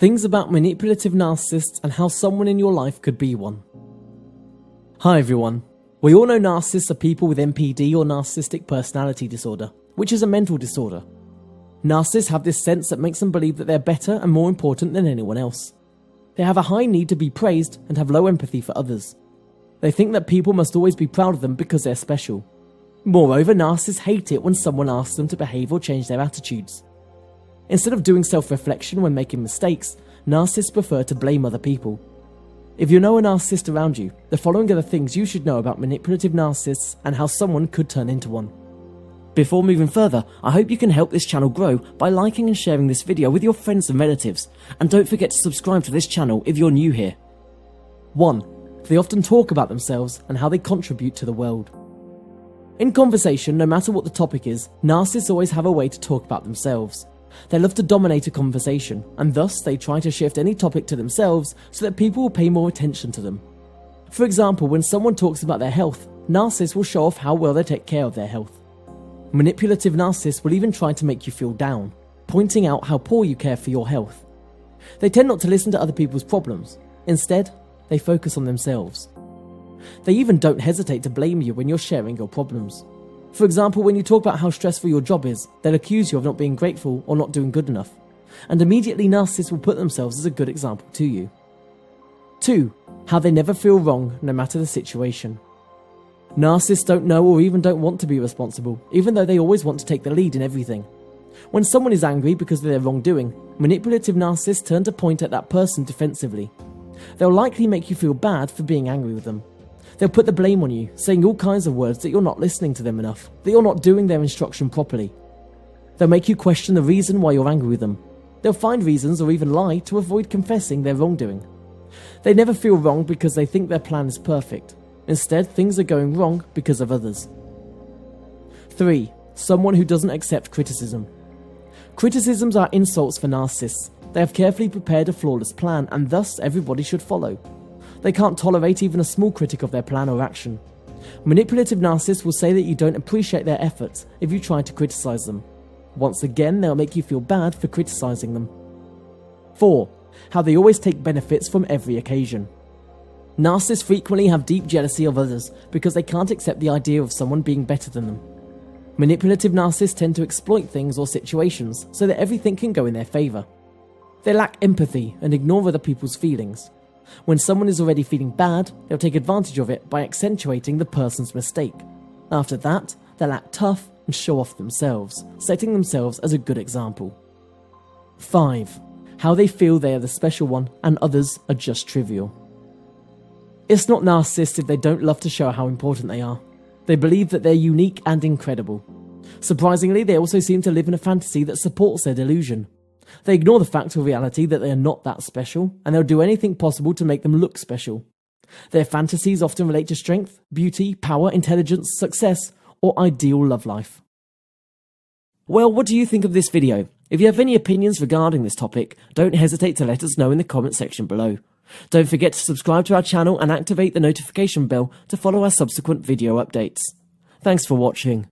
Things about manipulative narcissists and how someone in your life could be one. Hi everyone. We all know narcissists are people with NPD or Narcissistic Personality Disorder, which is a mental disorder. Narcissists have this sense that makes them believe that they're better and more important than anyone else. They have a high need to be praised and have low empathy for others. They think that people must always be proud of them because they're special. Moreover, narcissists hate it when someone asks them to behave or change their attitudes. Instead of doing self-reflection when making mistakes, narcissists prefer to blame other people. If you know a narcissist around you, the following are the things you should know about manipulative narcissists and how someone could turn into one. Before moving further, I hope you can help this channel grow by liking and sharing this video with your friends and relatives, and don't forget to subscribe to this channel if you're new here. 1. They often talk about themselves and how they contribute to the world. In conversation, no matter what the topic is, narcissists always have a way to talk about themselves. They love to dominate a conversation, and thus they try to shift any topic to themselves so that people will pay more attention to them. For example, when someone talks about their health, narcissists will show off how well they take care of their health. Manipulative narcissists will even try to make you feel down, pointing out how poor you care for your health. They tend not to listen to other people's problems. Instead, they focus on themselves. They even don't hesitate to blame you when you're sharing your problems. For example, when you talk about how stressful your job is, they'll accuse you of not being grateful or not doing good enough. And immediately narcissists will put themselves as a good example to you. 2. How they never feel wrong no matter the situation. Narcissists don't know or even don't want to be responsible, even though they always want to take the lead in everything. When someone is angry because of their wrongdoing, manipulative narcissists turn to point at that person defensively. They'll likely make you feel bad for being angry with them. They'll put the blame on you, saying all kinds of words that you're not listening to them enough, that you're not doing their instruction properly. They'll make you question the reason why you're angry with them. They'll find reasons or even lie to avoid confessing their wrongdoing. They never feel wrong because they think their plan is perfect. Instead, things are going wrong because of others. 3. Someone who doesn't accept criticism. Criticisms are insults for narcissists. They have carefully prepared a flawless plan, and thus everybody should follow. They can't tolerate even a small critic of their plan or action. Manipulative narcissists will say that you don't appreciate their efforts if you try to criticize them. Once again, they'll make you feel bad for criticizing them. 4. How they always take benefits from every occasion. Narcissists frequently have deep jealousy of others because they can't accept the idea of someone being better than them. Manipulative narcissists tend to exploit things or situations so that everything can go in their favor. They lack empathy and ignore other people's feelings. When someone is already feeling bad, they'll take advantage of it by accentuating the person's mistake. After that, they'll act tough and show off themselves, setting themselves as a good example. 5. How they feel they are the special one and others are just trivial. It's not narcissists if they don't love to show how important they are. They believe that they're unique and incredible. Surprisingly, they also seem to live in a fantasy that supports their delusion. They ignore the fact or reality that they are not that special, and they'll do anything possible to make them look special. Their fantasies often relate to strength, beauty, power, intelligence, success, or ideal love life. Well, what do you think of this video? If you have any opinions regarding this topic, don't hesitate to let us know in the comment section below. Don't forget to subscribe to our channel and activate the notification bell to follow our subsequent video updates. Thanks for watching.